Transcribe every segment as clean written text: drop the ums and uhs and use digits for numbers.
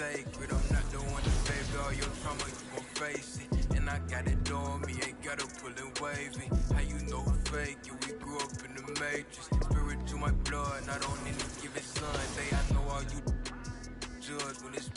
sacred. I'm not the one to baby all your trauma, you gon' face it. And I got it on me, ain't gotta pull and wavy. How you know fake it? We grew up in the matrix. Spirit to my blood, not on any given Sunday. I know all you judge when it's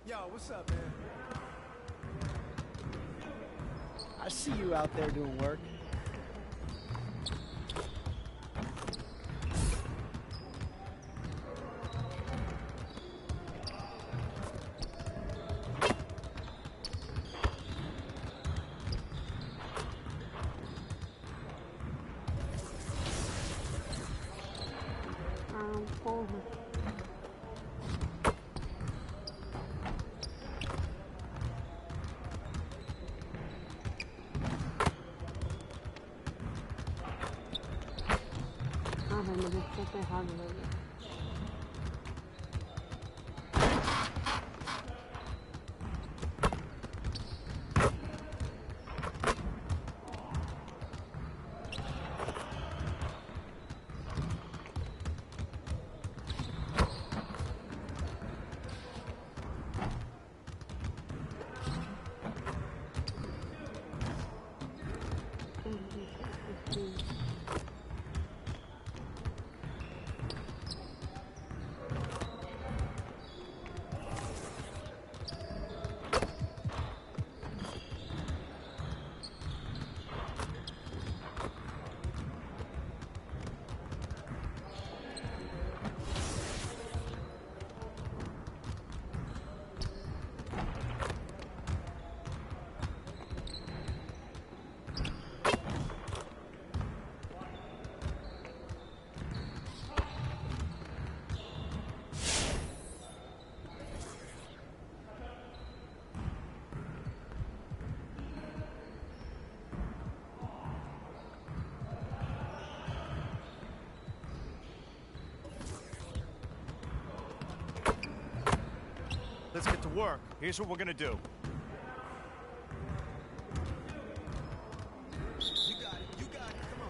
Yo, what's up, man? I see you out there doing work. मुझे इससे हाथ लग गया Let's get to work. Here's what we're gonna do. You got it. You got it. Come on.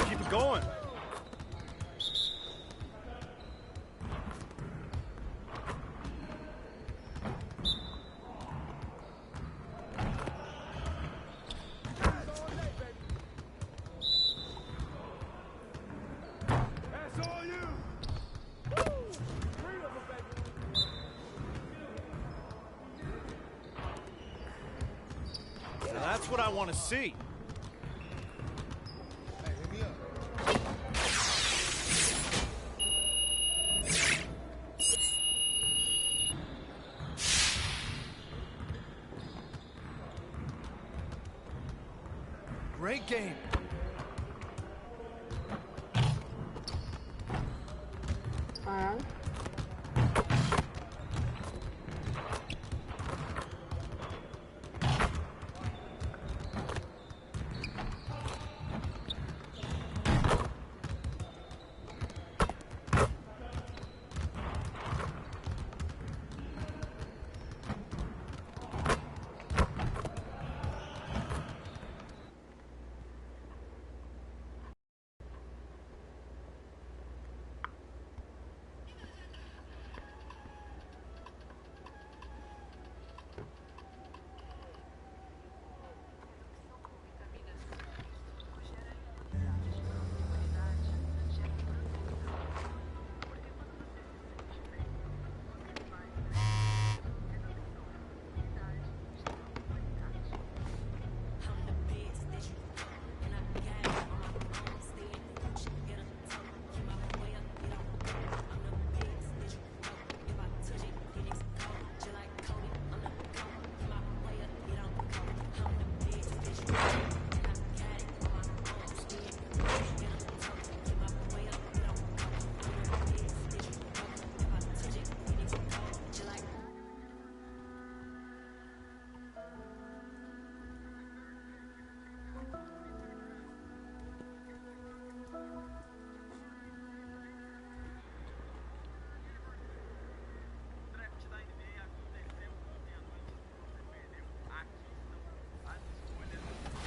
Keep it going. Now that's what I want to see. Great game.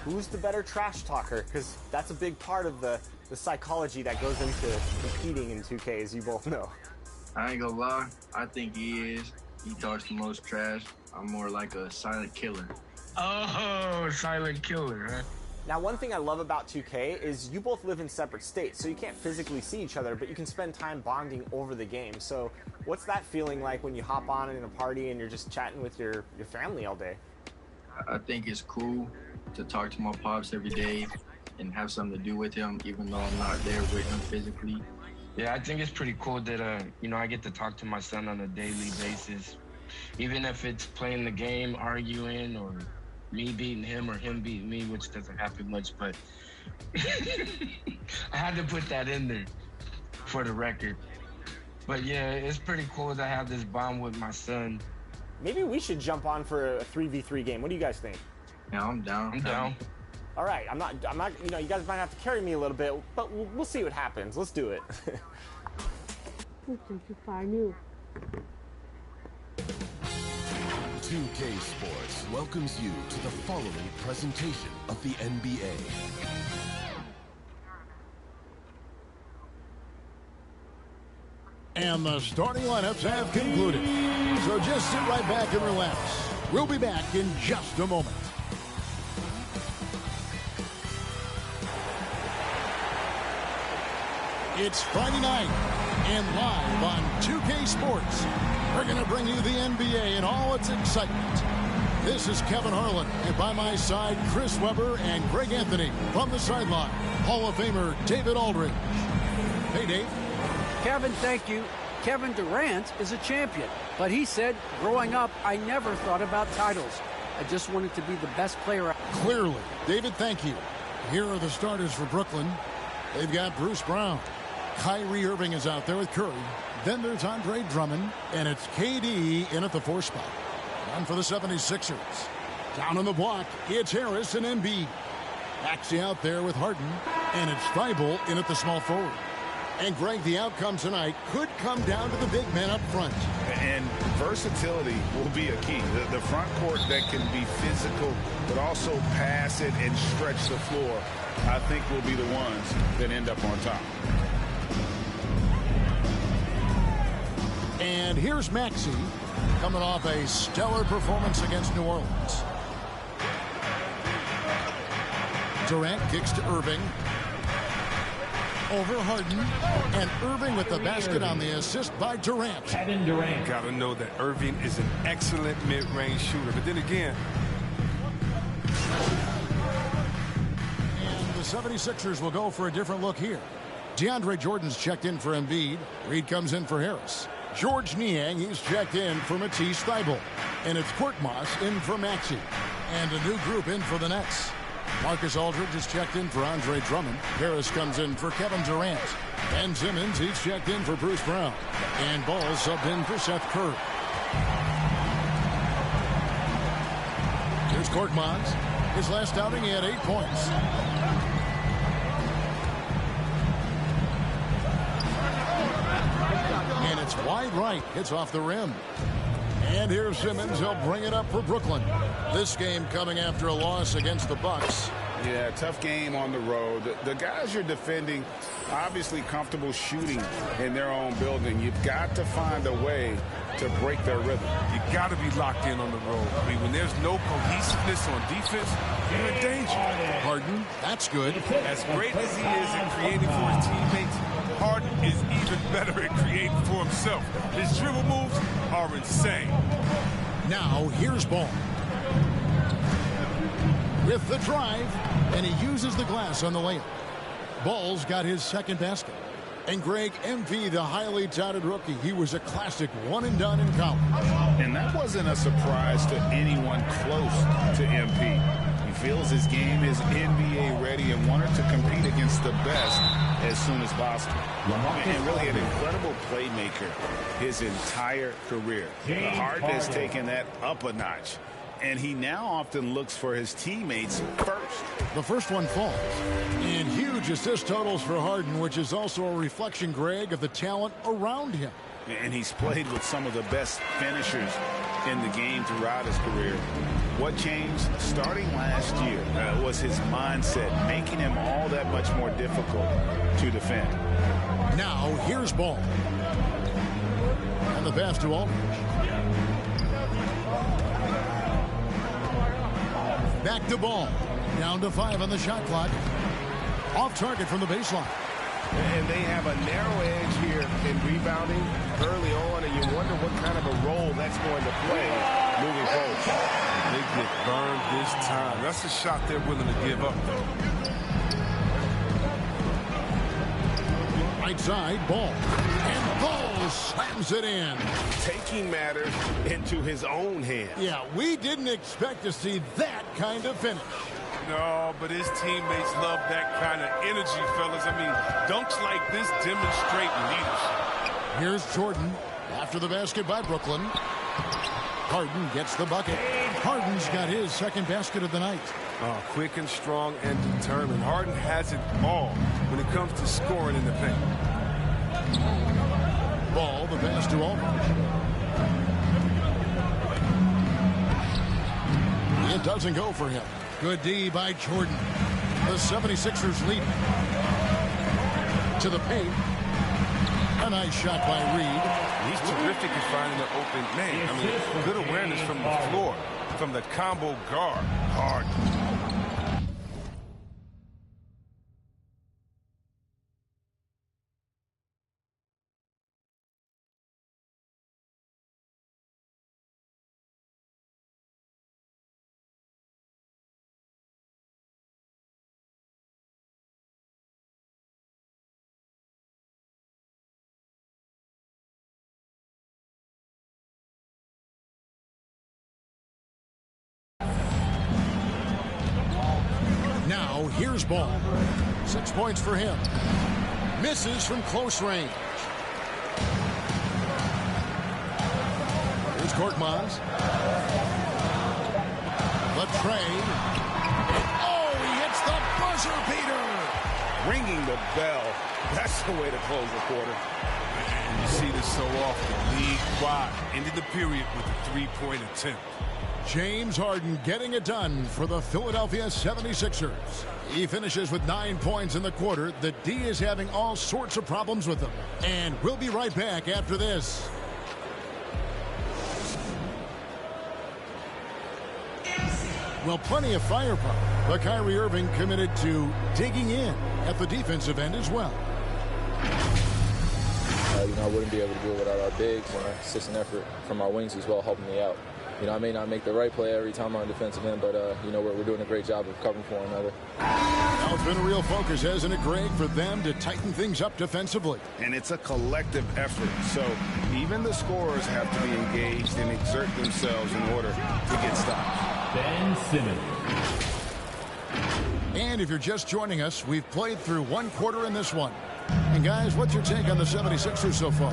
who's the better trash talker, because that's a big part of the psychology that goes into competing in 2K, as you both know. I ain't gonna lie, I think he is. He talks the most trash. I'm more like a silent killer. Oh, silent killer, huh? Now, one thing I love about 2K is you both live in separate states, so you can't physically see each other, but you can spend time bonding over the game. So what's that feeling like when you hop on in a party and you're just chatting with your family all day? I think it's cool to talk to my pops every day and have something to do with him, even though I'm not there with him physically. Yeah, I think it's pretty cool that, you know, I get to talk to my son on a daily basis. Even if it's playing the game, arguing, or me beating him or him beating me, which doesn't happen much, but I had to put that in there for the record. But yeah, it's pretty cool to have this bond with my son. Maybe we should jump on for a 3v3 game. What do you guys think? Yeah, I'm down. I'm down. All right, I'm not, you know, you guys might have to carry me a little bit, but we'll see what happens. Let's do it. 2K Sports welcomes you to the following presentation of the NBA. And the starting lineups have concluded. So just sit right back and relax. We'll be back in just a moment. It's Friday night and live on 2K Sports. We're going to bring you the NBA and all its excitement. This is Kevin Harlan, and by my side, Chris Webber and Greg Anthony. From the sideline, Hall of Famer David Aldridge. Hey, Dave. Kevin, thank you. Kevin Durant is a champion, but he said, growing up, I never thought about titles. I just wanted to be the best player. Clearly. David, thank you. Here are the starters for Brooklyn. They've got Bruce Brown. Kyrie Irving is out there with Curry. Then there's Andre Drummond, and it's KD in at the 4 spot. On for the 76ers. Down on the block, it's Harris and Embiid. Maxey out there with Harden, and it's Thibault in at the small forward. And Greg, the outcome tonight could come down to the big men up front. And versatility will be a key. The front court that can be physical, but also pass it and stretch the floor, I think will be the ones that end up on top. And here's Maxey coming off a stellar performance against New Orleans. Durant kicks to Irving. Over Harden, and Irving with the basket on the assist by Durant. Kevin Durant. Got to know that Irving is an excellent mid-range shooter, but then again. And the 76ers will go for a different look here. DeAndre Jordan's checked in for Embiid. Reed comes in for Harris. George Niang, he's checked in for Matisse Thybulle. And it's Korkmaz in for Maxey. And a new group in for the Nets. Marcus Aldridge is checked in for Andre Drummond. Harris comes in for Kevin Durant. Ben Simmons, he's checked in for Bruce Brown. And Ball subbed in for Seth Curry. Here's Korkmaz. His last outing, he had 8 points. And it's wide right. Hits off the rim. And here's Simmons. He'll bring it up for Brooklyn. This game coming after a loss against the Bucks. Yeah, tough game on the road. The guys you're defending, obviously comfortable shooting in their own building. You've got to find a way to break their rhythm. You got to be locked in on the road. I mean, when there's no cohesiveness on defense, you're in danger. Harden, that's good. As great as he is in creating for his teammates, Harden is even better at creating for himself. His dribble moves are insane. Now, here's Ball. With the drive, and he uses the glass on the layup. Ball's got his second basket. And Greg, MV, the highly touted rookie, he was a classic one-and-done in college. And that wasn't a surprise to anyone close to MP. He feels his game is NBA ready and wanted to compete against the best as soon as possible. And really an incredible playmaker his entire career. Harden has taken that up a notch. And he now often looks for his teammates first. The first one falls. And huge assist totals for Harden, which is also a reflection, Greg, of the talent around him. And he's played with some of the best finishers in the game throughout his career. What changed starting last year was his mindset, making him all that much more difficult to defend. Now, here's Ball. And the pass to Aldridge. Back to Ball. Down to 5 on the shot clock. Off target from the baseline. And they have a narrow edge here in rebounding early on, and you wonder what kind of a role that's going to play moving forward. They get burned this time. That's a shot they're willing to give up, though. Right side, Ball. And Ball slams it in. Taking matters into his own hands. Yeah, we didn't expect to see that kind of finish. No, but his teammates love that kind of energy, fellas. I mean, dunks like this demonstrate leadership. Here's Jordan after the basket by Brooklyn. Harden gets the bucket. Harden's got his second basket of the night. Oh, quick and strong and determined. Harden has it all when it comes to scoring in the paint. Ball, the pass to Aldridge. It doesn't go for him. Good D by Jordan. The 76ers lead. To the paint. A nice shot by Reed. He's terrific at finding an open man. I mean, good awareness from the floor, from the combo guard. Hard. Now, here's Ball. 6 points for him. Misses from close range. Here's Korkmaz. The trade. Oh, he hits the buzzer beater. Ringing the bell. That's the way to close the quarter. And you see this so often. League-wide. Ended the period with a three-point attempt. James Harden getting it done for the Philadelphia 76ers. He finishes with 9 points in the quarter. The D is having all sorts of problems with him. And we'll be right back after this. Well, plenty of firepower, but Kyrie Irving committed to digging in at the defensive end as well. I wouldn't be able to do it without our bigs and our consistent effort from our wings as well, helping me out. I may not make the right play every time on defensive end, but, we're doing a great job of covering for one another. Now it's been a real focus, hasn't it, Greg, for them to tighten things up defensively? And it's a collective effort, so even the scorers have to be engaged and exert themselves in order to get stops. Ben Simmons. And if you're just joining us, we've played through one quarter in this one. And guys, what's your take on the 76ers so far?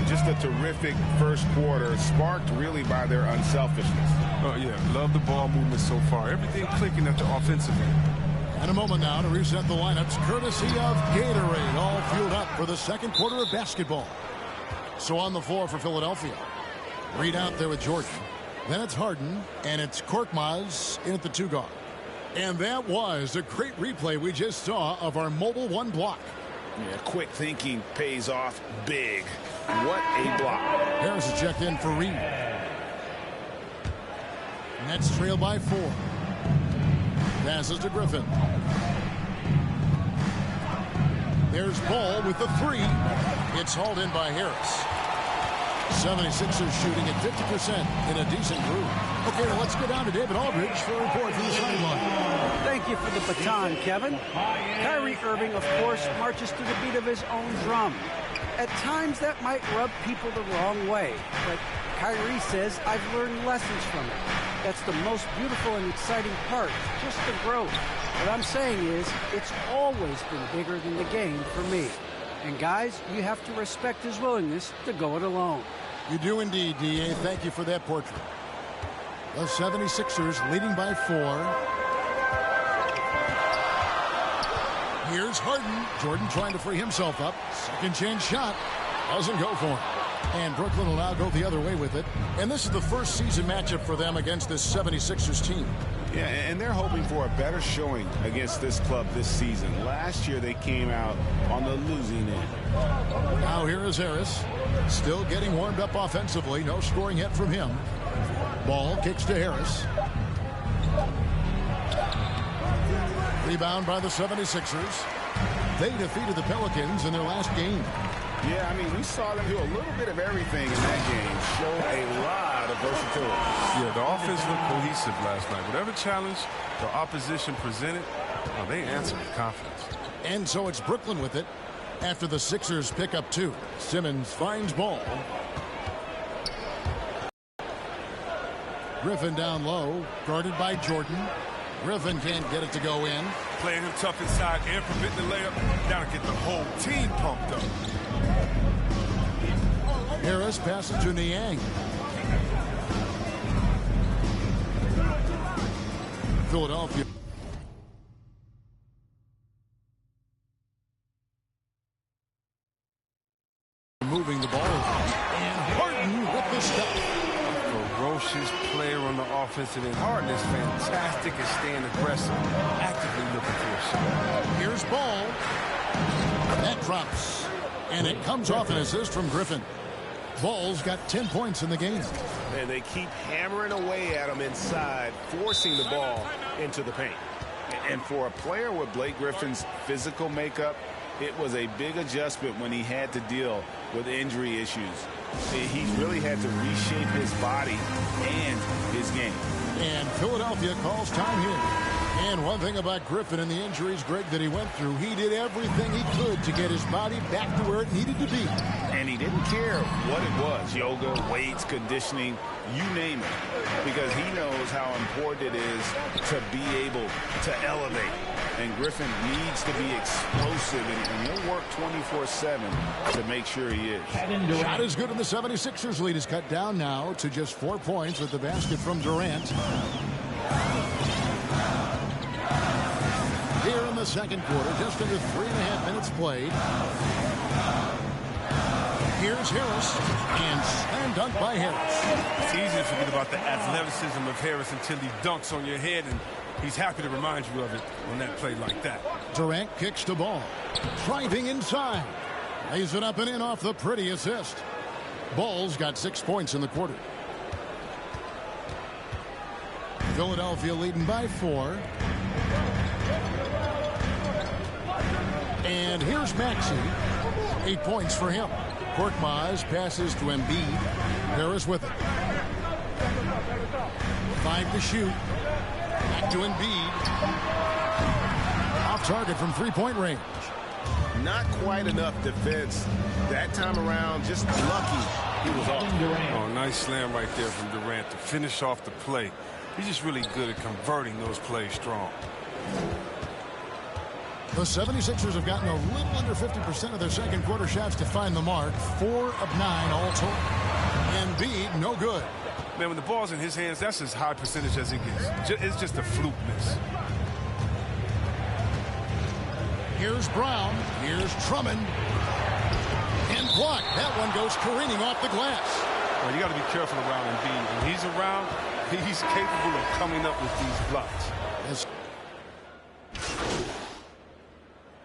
Just a terrific first quarter, sparked really by their unselfishness. Oh, yeah, love the ball movement so far. Everything clicking at the offensive end. And a moment now to reset the lineups, courtesy of Gatorade, all fueled up for the second quarter of basketball. So on the floor for Philadelphia. Reed out there with Jordan. Then it's Harden, and it's Korkmaz in at the 2 guard. And that was a great replay we just saw of our Mobile One block. Yeah, quick thinking pays off big. What a block. Harris is checked in for Reed. Nets trail by 4. Passes to Griffin. There's Ball with the 3. It's hauled in by Harris. 76ers shooting at 50% in a decent groove. Okay, now let's go down to David Aldridge for a report from the sideline. Thank you for the baton, Kevin. Kyrie Irving, of course, marches to the beat of his own drum. At times, that might rub people the wrong way. But Kyrie says, I've learned lessons from it. That's the most beautiful and exciting part, just the growth. What I'm saying is, it's always been bigger than the game for me. And guys, you have to respect his willingness to go it alone. You do indeed, D.A. Thank you for that portrait. The 76ers leading by 4. Here's Harden. Jordan trying to free himself up. Second chance shot. Doesn't go for him. And Brooklyn will now go the other way with it. And this is the first season matchup for them against this 76ers team. Yeah, and they're hoping for a better showing against this club this season. Last year, they came out on the losing end. Now here is Harris. Still getting warmed up offensively. No scoring yet from him. Ball kicks to Harris. Rebound by the 76ers. They defeated the Pelicans in their last game. Yeah, I mean, we saw them do a little bit of everything in that game. Showed a lot of versatility. Yeah, the offense looked cohesive last night. Whatever challenge the opposition presented, they answered with confidence. And so it's Brooklyn with it after the Sixers pick up 2. Simmons finds Ball. Griffin down low, guarded by Jordan. Griffin can't get it to go in. Playing him tough inside and preventing the layup. That'll get the whole team pumped up. Harris passes to Niang. Philadelphia. Moving the ball. And Harden with the stop. Ferocious player on the offensive end. Harden is fantastic at staying aggressive, actively looking for a shot. Here's Ball. That drops. And it comes off an assist from Griffin. Ball's got 10 points in the game. And they keep hammering away at him inside, forcing the ball into the paint. And for a player with Blake Griffin's physical makeup, it was a big adjustment when he had to deal with injury issues. He's really had to reshape his body and his game. And Philadelphia calls time here. And one thing about Griffin and the injuries, Greg, that he went through, he did everything he could to get his body back to where it needed to be. And he didn't care what it was, yoga, weights, conditioning, you name it, because he knows how important it is to be able to elevate. And Griffin needs to be explosive, and he'll work 24/7 to make sure he is. Shot is good, and the 76ers lead is cut down now to just 4 points with the basket from Durant. Here in the second quarter, just under 3.5 minutes played. Here's Harris, and slam dunk by Harris. It's easy to forget about the athleticism of Harris until he dunks on your head, and he's happy to remind you of it on that play like that. Durant kicks the ball. Driving inside. Lays it up and in off the pretty assist. Ball's got 6 points in the quarter. Philadelphia leading by 4. And here's Maxey. 8 points for him. Korkmaz passes to Embiid. Harris with it. 5 to shoot. Back to Embiid. Off target from three-point range. Not quite enough defense that time around. Just lucky he was off. Oh, nice slam right there from Durant to finish off the play. He's just really good at converting those plays strong. The 76ers have gotten a little under 50% of their second quarter shots to find the mark. 4 of 9 all total. Embiid, no good. Man, when the ball's in his hands, that's as high percentage as it gets. It's just a fluke miss. Here's Brown. Here's Drummond. And blocked. That one goes careening off the glass. Well, you got to be careful around Embiid. When he's around, he's capable of coming up with these blocks.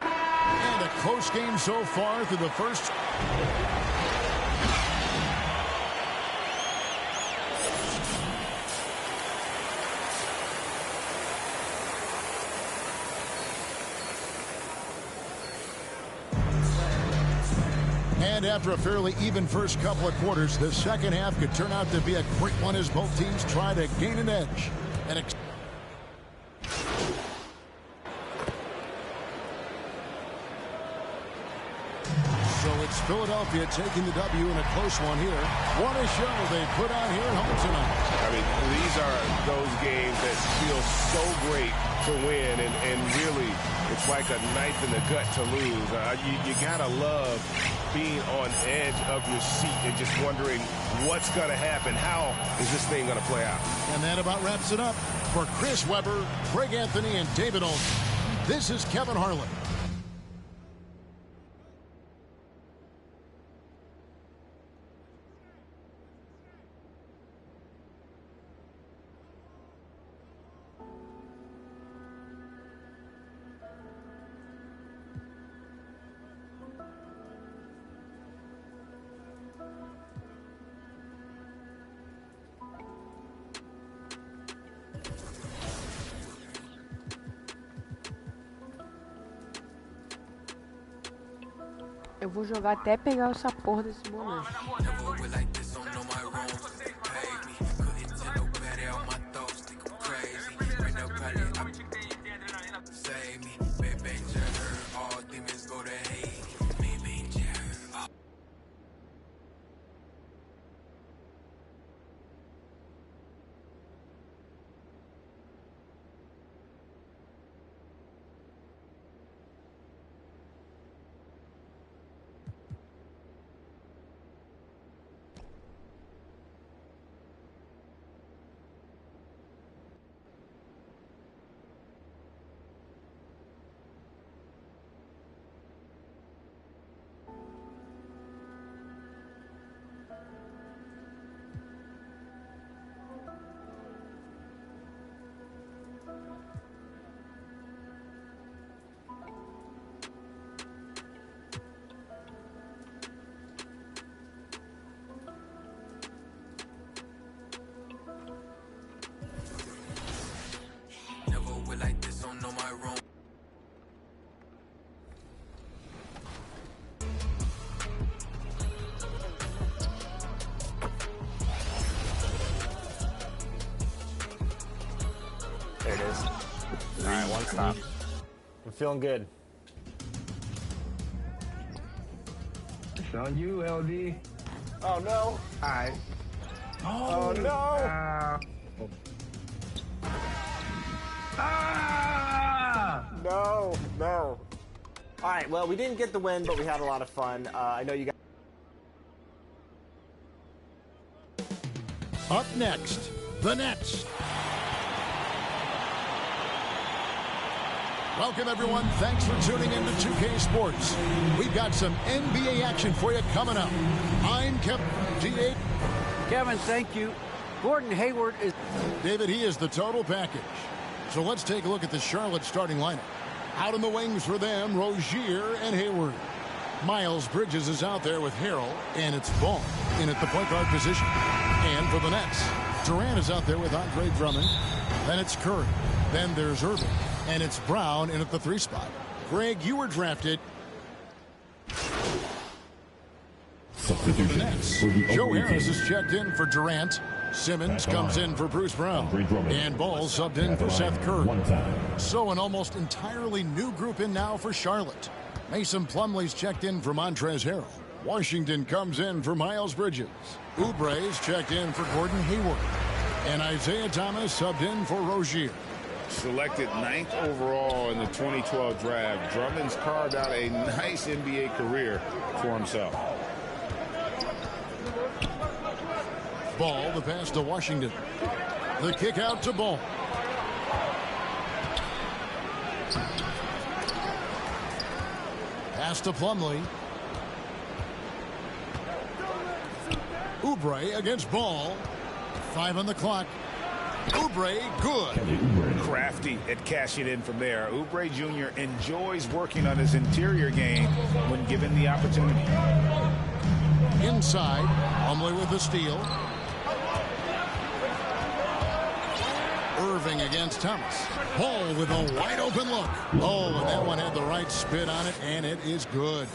And a close game so far through the first. And after a fairly even first couple of quarters, the second half could turn out to be a quick one as both teams try to gain an edge. So it's Philadelphia taking the W in a close one here. What a show they put on here at home tonight. I mean, these are those games that feel so great to win, and really, it's like a knife in the gut to lose. You gotta love being on edge of your seat and just wondering what's gonna happen. How is this thing gonna play out? And that about wraps it up. For Chris Webber, Craig Anthony, and David Olson, this is Kevin Harlan. Eu vou jogar até pegar essa porra desse boné. There it is. All right, one stop. I'm feeling good. It's on you, LD. Oh, no. All right. Oh, no. No, no. All right, well, we didn't get the win, but we had a lot of fun. I know you guys. Up next, the Nets. Welcome, everyone. Thanks for tuning in to 2K Sports. We've got some NBA action for you coming up. I'm Kevin. Kevin, thank you. Gordon Hayward is... David, he is the total package. So let's take a look at the Charlotte starting lineup. Out in the wings for them, Rozier and Hayward. Miles Bridges is out there with Harrell, and it's Ball in at the point guard position. And for the Nets, Durant is out there with Andre Drummond. Then it's Curry. Then there's Irving. And it's Brown in at the 3 spot. Greg, you were drafted. Substitution. Joe Harris is checked in for Durant. Simmons comes in for Bruce Brown. And Ball subbed in for Seth Curry. So an almost entirely new group in now for Charlotte. Mason Plumlee's checked in for Montrezl Harrell. Washington comes in for Miles Bridges. Oubre's checked in for Gordon Hayward. And Isaiah Thomas subbed in for Rozier. Selected 9th overall in the 2012 draft, Drummond's carved out a nice NBA career for himself. Ball, the pass to Washington. The kick out to Ball. Pass to Plumlee. Oubre against Ball. 5 on the clock. Oubre, good. Crafty at cashing in from there. Oubre Jr. enjoys working on his interior game when given the opportunity. Inside, Plumlee with the steal. Irving against Thomas. Ball with a wide open look. Oh, and that one had the right spin on it, and it is good.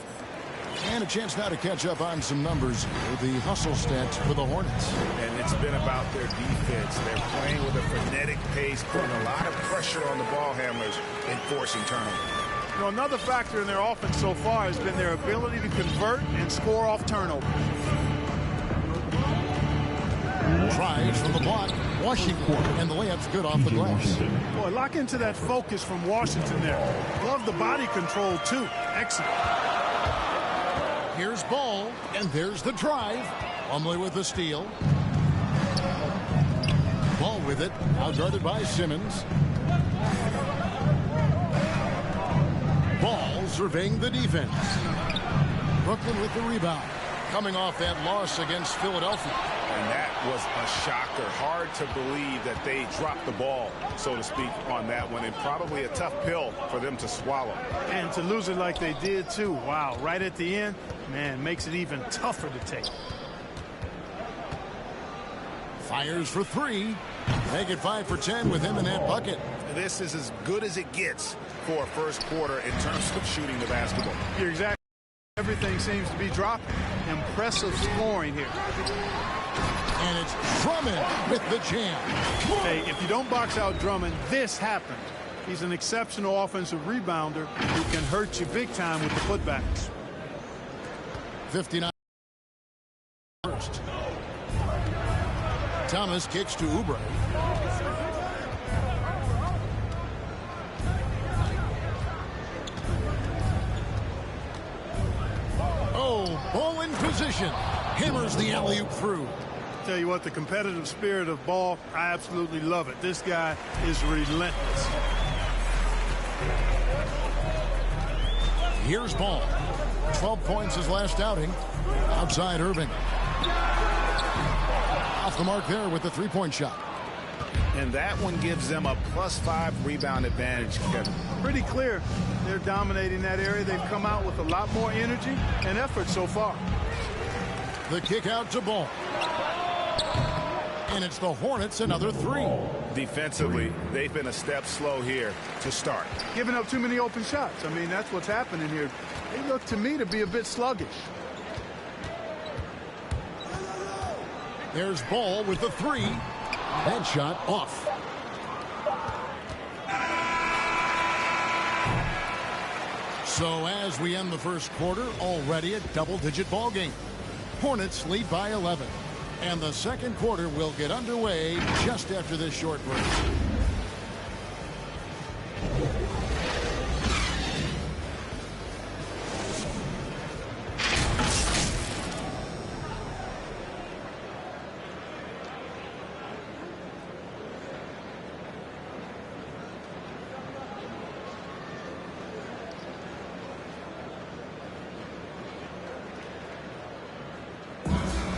And a chance now to catch up on some numbers with the hustle stats for the Hornets. And it's been about their defense. They're playing with a frenetic pace, putting a lot of pressure on the ball handlers and forcing turnovers. You know, another factor in their offense so far has been their ability to convert and score off turnovers. Tries from the block. Washington, and the layup's good off the glass. Boy, lock into that focus from Washington there. Love the body control, too. Excellent. Here's Ball, and there's the drive. Plumlee with the steal. Ball with it, outguarded by Simmons. Ball surveying the defense. Brooklyn with the rebound. Coming off that loss against Philadelphia. And that was a shocker. Hard to believe that they dropped the ball, so to speak, on that one. And probably a tough pill for them to swallow. And to lose it like they did, too. Wow, right at the end, man, makes it even tougher to take. Fires for 3. Make it 5 for 10 with him in that bucket. This is as good as it gets for a first quarter in terms of shooting the basketball. You're exactly Everything seems to be dropping. Impressive scoring here. And it's Drummond with the jam. Hey, if you don't box out Drummond, this happens. He's an exceptional offensive rebounder who can hurt you big time with the putbacks. 59 first. Thomas kicks to Oubre. Oh, Ball in position. Hammers the alley-oop through. Tell you what, the competitive spirit of Ball, I absolutely love it. This guy is relentless. Here's Ball. 12 points his last outing. Outside Irving. Off the mark there with the three-point shot. And that one gives them a +5 rebound advantage, Kevin. Pretty clear. They're dominating that area. They've come out with a lot more energy and effort so far. The kick out to Ball. And it's the Hornets another three. Defensively, they've been a step slow here to start. Giving up too many open shots. I mean, that's what's happening here. They look to me to be a bit sluggish. There's Ball with the three. That shot off. So as we end the first quarter, already a double-digit ball game. Hornets lead by 11. And the second quarter will get underway just after this short break.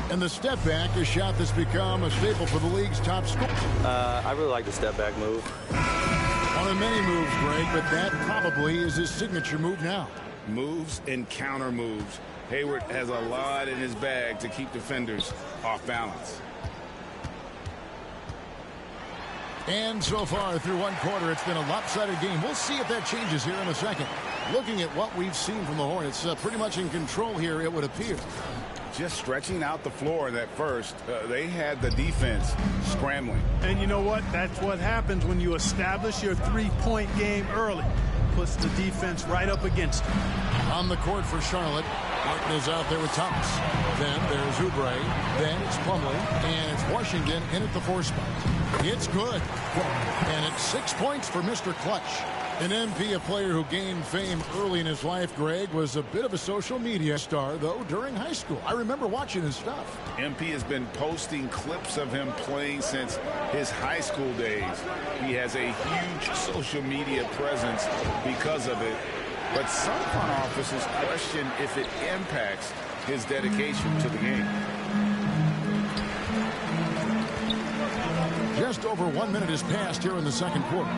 And the step back, a shot that's become a staple for the league's top scorer. I really like the step back move. One of many moves, Greg, but that probably is his signature move now. Moves and counter moves. Hayward has a lot in his bag to keep defenders off balance. And so far through one quarter, it's been a lopsided game. We'll see if that changes here in a second. Looking at what we've seen from the Hornets, pretty much in control here, it would appear. Just stretching out the floor in that first, they had the defense scrambling. And you know what? That's what happens when you establish your three-point game early. Puts the defense right up against it. On the court for Charlotte, Martin is out there with Thomas. Then there's Oubre. Then it's Plumlee. And it's Washington in at the 4 spot. It's good. And it's 6 points for Mr. Clutch. An MP, a player who gained fame early in his life, Greg, was a bit of a social media star, though, during high school. I remember watching his stuff. MP has been posting clips of him playing since his high school days. He has a huge social media presence because of it. But some front offices question if it impacts his dedication to the game. Just over 1 minute has passed here in the second quarter.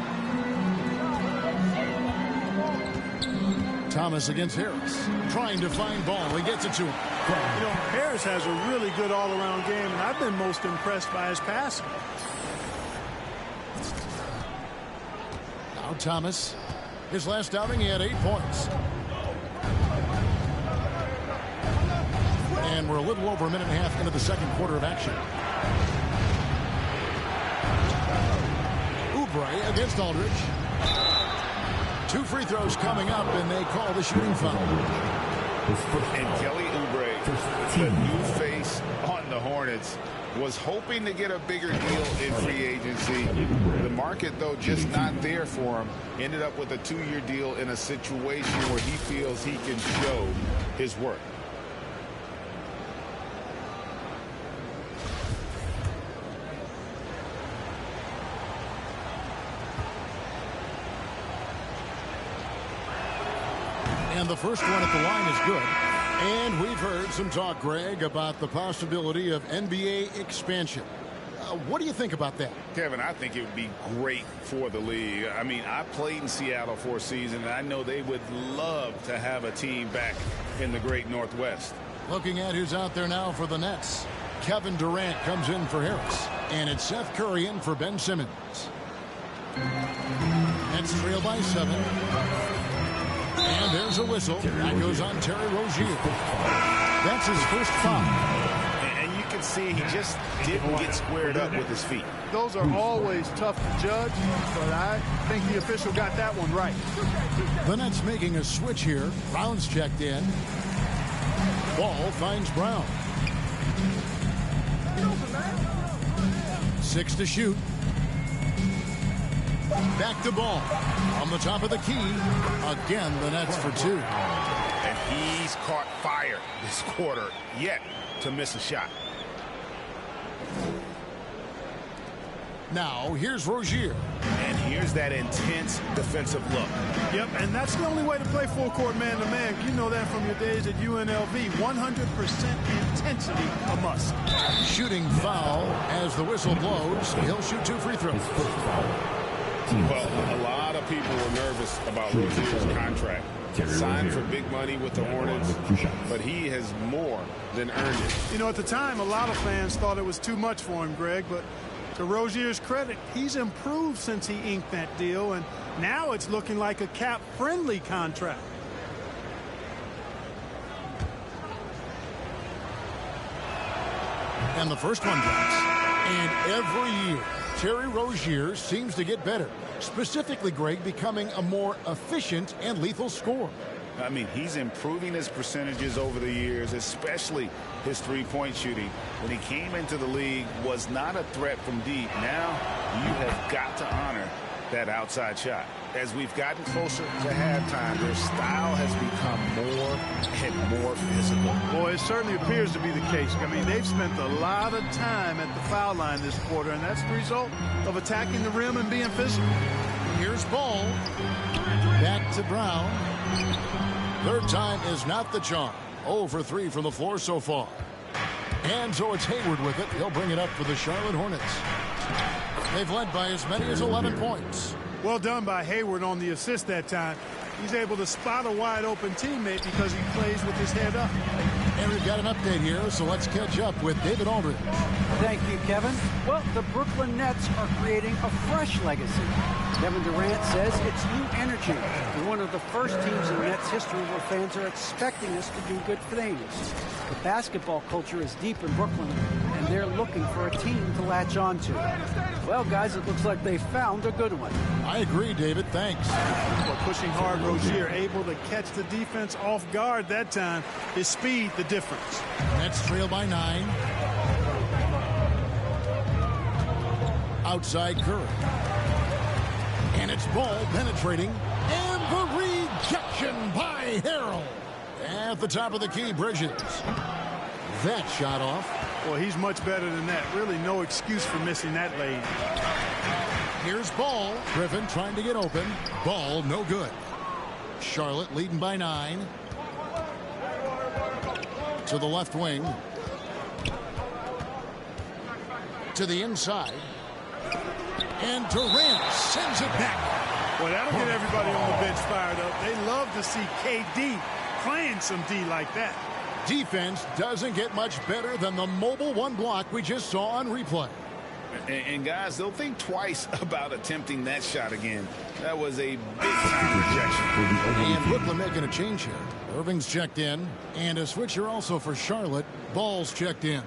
Thomas against Harris, trying to find Ball. He gets it to him. You know, Harris has a really good all-around game, and I've been most impressed by his passing. Now Thomas. His last outing, he had 8 points. And we're a little over a minute and a half into the second quarter of action. Oubre against Aldridge. 2 free throws coming up, and they call the shooting foul. And Kelly Oubre, the new face on the Hornets, was hoping to get a bigger deal in free agency. The market, though, just not there for him. Ended up with a 2-year deal in a situation where he feels he can show his work. And the first one at the line is good. And we've heard some talk, Greg, about the possibility of NBA expansion. What do you think about that? Kevin, I think it would be great for the league. I mean, I played in Seattle for a season, and I know they would love to have a team back in the great Northwest. Looking at who's out there now for the Nets. Kevin Durant comes in for Harris. And it's Seth Curry in for Ben Simmons. Nets trail by 7. And there's a whistle. That goes on Terry Rozier. That's his first foul. And you can see he just didn't get squared up with his feet. Those are always tough to judge, but I think the official got that one right. The Nets making a switch here. Brown's checked in. Ball finds Brown. 6 to shoot. Back to Ball. On the top of the key. Again, the Nets for 2. And he's caught fire this quarter, yet to miss a shot. Now, here's Rozier. And here's that intense defensive look. Yep, and that's the only way to play full court man-to-man. You know that from your days at UNLV. 100% intensity a must. Shooting foul as the whistle blows. He'll shoot 2 free throws. Well, a lot of people were nervous about Rozier's contract. Signed for big money with the Hornets, but he has more than earned it. You know, at the time, a lot of fans thought it was too much for him, Greg, but to Rozier's credit, he's improved since he inked that deal, and now it's looking like a cap-friendly contract. And the first one drops. And every year, Terry Rozier seems to get better. Specifically, Greg, becoming a more efficient and lethal scorer. I mean, he's improving his percentages over the years, especially his three-point shooting. When he came into the league, was not a threat from deep. Now, you have got to honor that outside shot. As we've gotten closer to halftime, their style has become more and more physical. Boy, it certainly appears to be the case. I mean, they've spent a lot of time at the foul line this quarter, and that's the result of attacking the rim and being physical. Here's Ball. Back to Brown. Third time is not the charm. 0 for 3 from the floor so far. And so it's Hayward with it. He'll bring it up for the Charlotte Hornets. They've led by as many as 11 points. Well done by Hayward on the assist that time. He's able to spot a wide open teammate because he plays with his head up. And we've got an update here, so let's catch up with David Aldridge. Thank you, Kevin. Well, the Brooklyn Nets are creating a fresh legacy. Kevin Durant says it's new energy. We're one of the first teams in Nets history where fans are expecting us to do good things. The basketball culture is deep in Brooklyn, and they're looking for a team to latch on to. Well, guys, it looks like they found a good one. I agree, David. Thanks. Well, pushing hard, Rozier able to catch the defense off guard that time. His speed, the difference. Nets trail by 9. Outside Curry. And it's Ball penetrating. And the rejection by Harrell. At the top of the key, Bridges. That shot off. Well, he's much better than that. Really no excuse for missing that lane. Here's Ball. Griffin trying to get open. Ball no good. Charlotte leading by 9. To the left wing. To the inside. And Durant sends it back. Well, that'll get everybody on the bench fired up. They love to see KD playing some D like that. Defense doesn't get much better than the mobile one block we just saw on replay. And guys, they'll think twice about attempting that shot again. That was a big-time rejection. And Brooklyn making a change here. Irving's checked in. And a switcher also for Charlotte. Ball's checked in.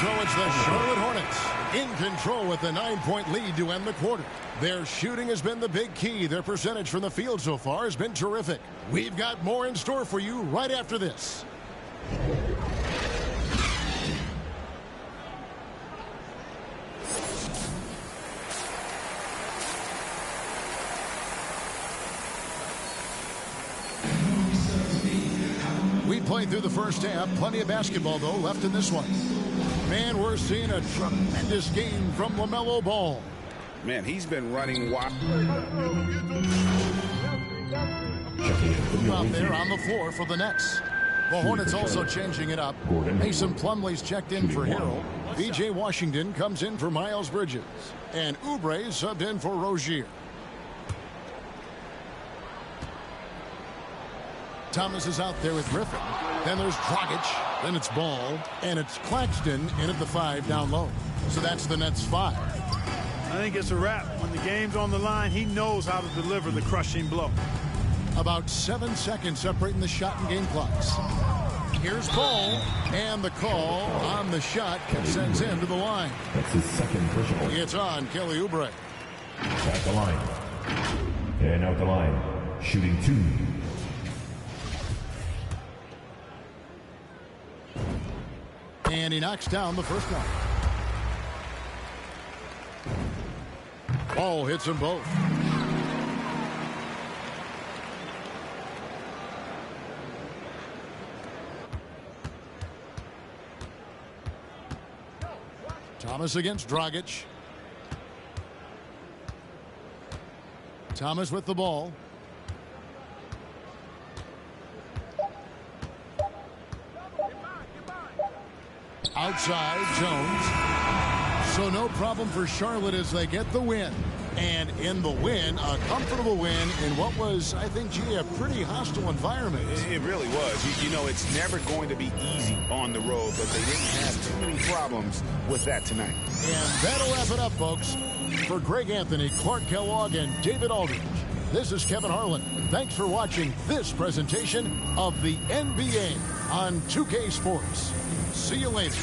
So it's the Charlotte Hornets in control with a 9-point lead to end the quarter. Their shooting has been the big key. Their percentage from the field so far has been terrific. We've got more in store for you right after this. We played through the first half. Plenty of basketball, though, left in this one. Man, we're seeing a tremendous game from LaMelo Ball. Man, he's been running wild. Out there on the floor for the Nets. The Hornets also changing it up. Mason Plumlee's checked in for Harrell. B.J. Washington comes in for Miles Bridges. And Oubre subbed in for Rozier. Thomas is out there with Griffin. Then there's Dragic. Then it's Ball. And it's Claxton in at the 5 down low. So that's the Nets 5. I think it's a wrap. When the game's on the line, he knows how to deliver the crushing blow. About 7 seconds separating the shot and game clocks. Here's Ball. And the call on the shot sends him to the line. That's his second personal. It's on Kelly Oubre. At the line. And out the line. Shooting 2. And he knocks down the first one. Ball hits them both. Thomas against Dragic. Thomas with the ball. Outside, Jones. So no problem for Charlotte as they get the win. And in the win, a comfortable win in what was, I think, gee, a pretty hostile environment. It really was. You know, it's never going to be easy on the road, but they didn't have too many problems with that tonight. And that'll wrap it up, folks. For Greg Anthony, Clark Kellogg, and David Aldridge, this is Kevin Harlan. Thanks for watching this presentation of the NBA on 2K Sports. See you later.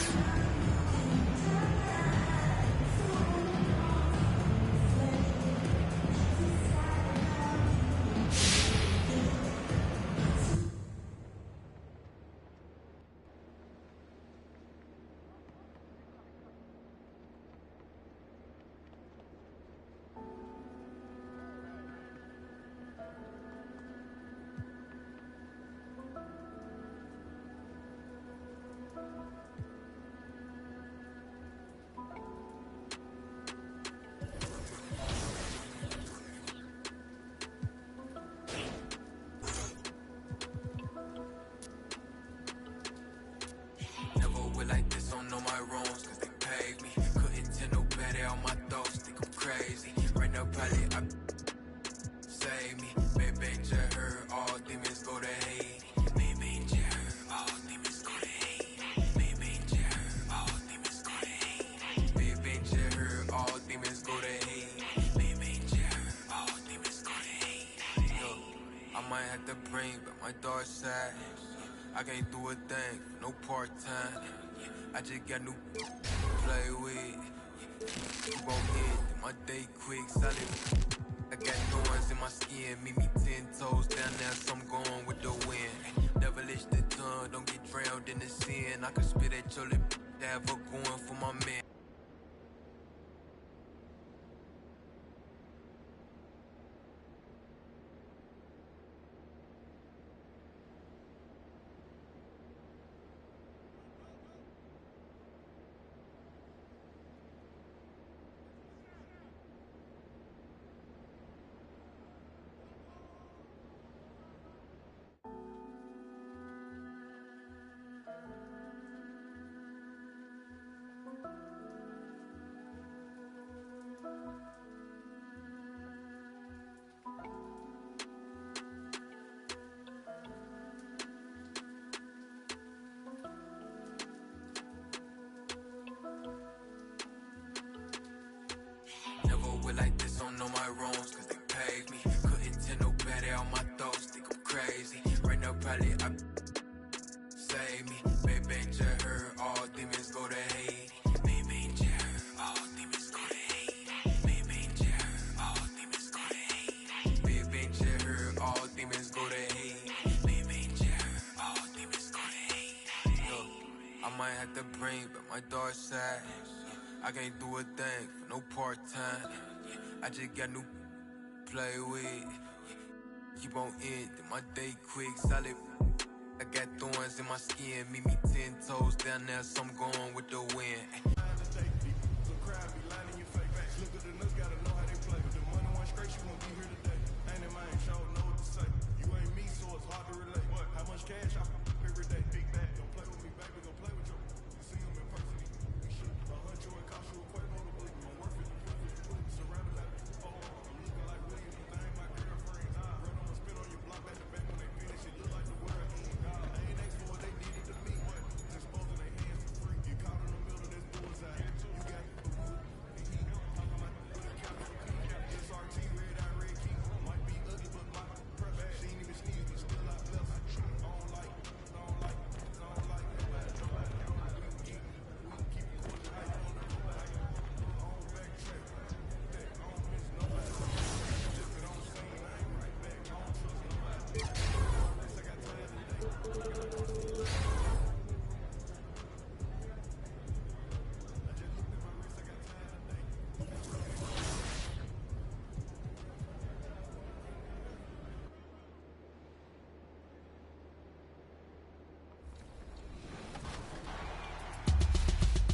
I can't do a thing, no part-time. I just got new play with. Keep on hitting, my day quick, solid. I got thorns in my skin, meet me 10 toes down there, so I'm going with the wind. Devilish the tongue, don't get drowned in the sin. I can spit at your lip, have her going for my man. Like this, don't know my wrongs, cause they paid me. Couldn't tell no better on my thoughts, think I'm crazy. Right now, probably I save me. Baby, just heard all demons go to hate. Baby, just heard all demons go to hate. Baby, just heard all demons go to hate. Baby, just heard all demons go to hate. Baby, just heard all demons go to hate. Yo, I might have to bring back my dark side. I can't do a thing for no part-time. I just got new play with. Keep on ending my day quick, solid. I got thorns in my skin, meet me 10 toes down there, so I'm going with the wind.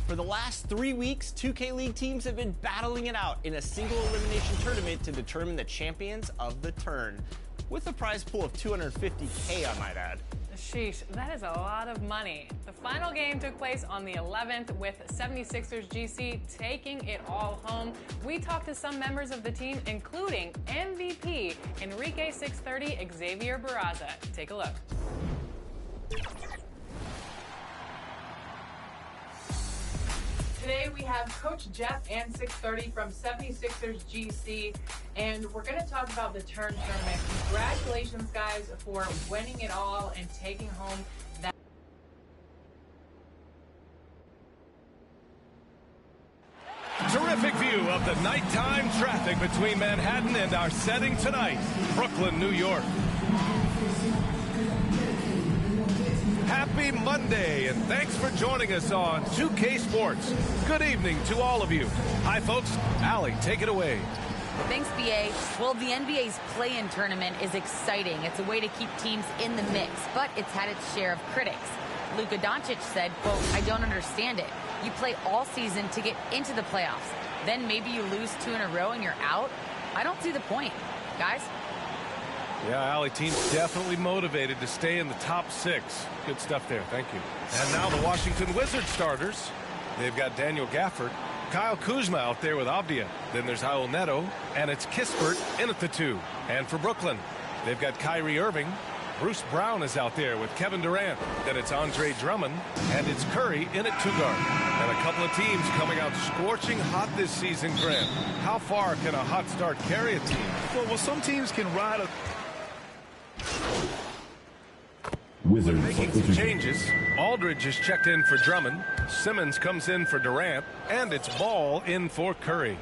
For the last 3 weeks, 2K League teams have been battling it out in a single elimination tournament to determine the champions of the turn, with a prize pool of $250K, I might add. Sheesh, that is a lot of money. The final game took place on the 11th with 76ers GC taking it all home. We talked to some members of the team, including MVP Enrique 630 Xavier Barraza. Take a look. Today we have Coach Jeff and 630 from 76ers GC, and we're going to talk about the turn tournament. Congratulations, guys, for winning it all and taking home that. Terrific view of the nighttime traffic between Manhattan and our setting tonight, Brooklyn, New York. Happy Monday, and thanks for joining us on 2K Sports. Good evening to all of you. Hi, folks. Allie, take it away. Thanks, BA. Well, the NBA's play-in tournament is exciting. It's a way to keep teams in the mix, but it's had its share of critics. Luka Doncic said, quote, "I don't understand it. You play all season to get into the playoffs. Then maybe you lose 2 in a row and you're out? I don't see the point. Guys?" Yeah, Allie, team's definitely motivated to stay in the top 6. Good stuff there. Thank you. And now the Washington Wizards starters. They've got Daniel Gafford, Kyle Kuzma out there with Avdia. Then there's Raul Neto, and it's Kispert in at the 2. And for Brooklyn, they've got Kyrie Irving. Bruce Brown is out there with Kevin Durant. Then it's Andre Drummond, and it's Curry in at 2 guard. And a couple of teams coming out scorching hot this season, Grant. How far can a hot start carry a team? Well, some teams can ride a... Wizards Making some changes. Aldridge is checked in for Drummond. Simmons comes in for Durant. And it's Ball in for Curry.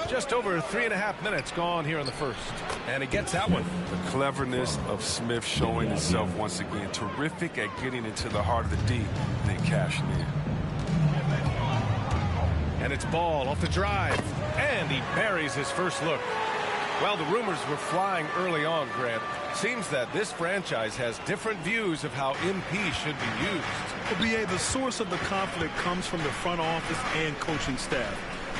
Just over 3.5 minutes gone here in the first. And he gets that one. The cleverness of Smith showing itself once again. Terrific at getting into the heart of the D and then cashing in. And it's Ball off the drive. And he buries his first look. Well, the rumors were flying early on, Grant. Seems that this franchise has different views of how MP should be used. Well, BA, the source of the conflict comes from the front office and coaching staff.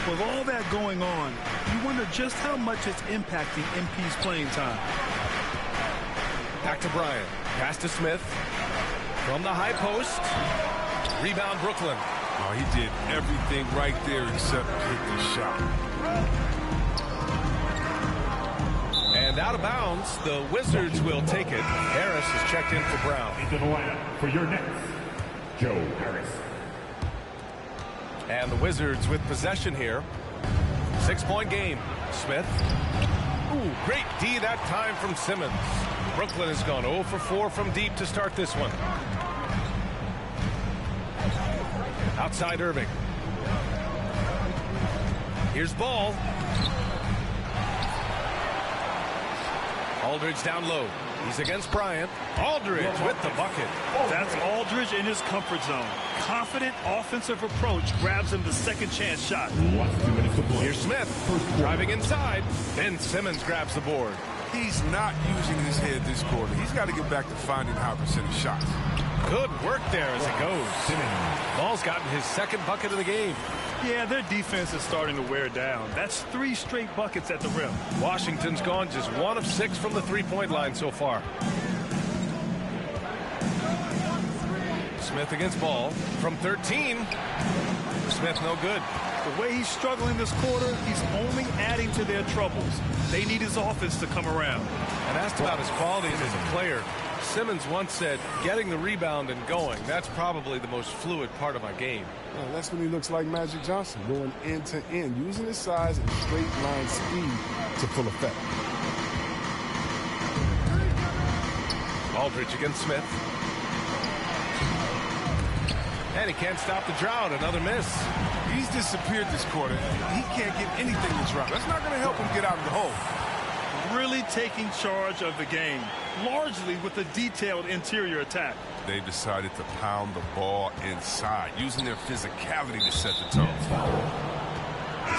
With all that going on, you wonder just how much it's impacting MP's playing time. Back to Bryant. Pass to Smith. From the high post. Rebound Brooklyn. Oh, he did everything right there except hit the shot. And out of bounds, the Wizards will take it. Harris is checked in for Brown. into the lineup for your Nets, Joe Harris. And the Wizards with possession here. 6-point game. Smith. Ooh, great D that time from Simmons. Brooklyn has gone 0 for 4 from deep to start this one. Outside Irving. Here's Ball. Aldridge down low. He's against Bryant. Aldridge with the bucket. That's Aldridge in his comfort zone. Confident offensive approach grabs him the second chance shot. Here's Smith driving inside. Ben Simmons grabs the board. He's not using his head this quarter. He's got to get back to finding high percentage shots. Good work there as it goes. Ball's gotten his second bucket of the game. Yeah, their defense is starting to wear down. That's 3 straight buckets at the rim. Washington's gone just 1 of 6 from the 3-point line so far. Smith against Ball from 13. Smith no good. The way he's struggling this quarter, he's only adding to their troubles. They need his offense to come around. And asked about his qualities as a player, Simmons once said, getting the rebound and going, that's probably the most fluid part of my game. Well, that's when he looks like Magic Johnson, going end to end, using his size and straight line speed to full effect. Aldridge against Smith. And he can't stop the drought. Another miss. He's disappeared this quarter. He can't get anything to drop. That's not going to help him get out of the hole. Really taking charge of the game, largely with a detailed interior attack. They decided to pound the ball inside, using their physicality to set the tone.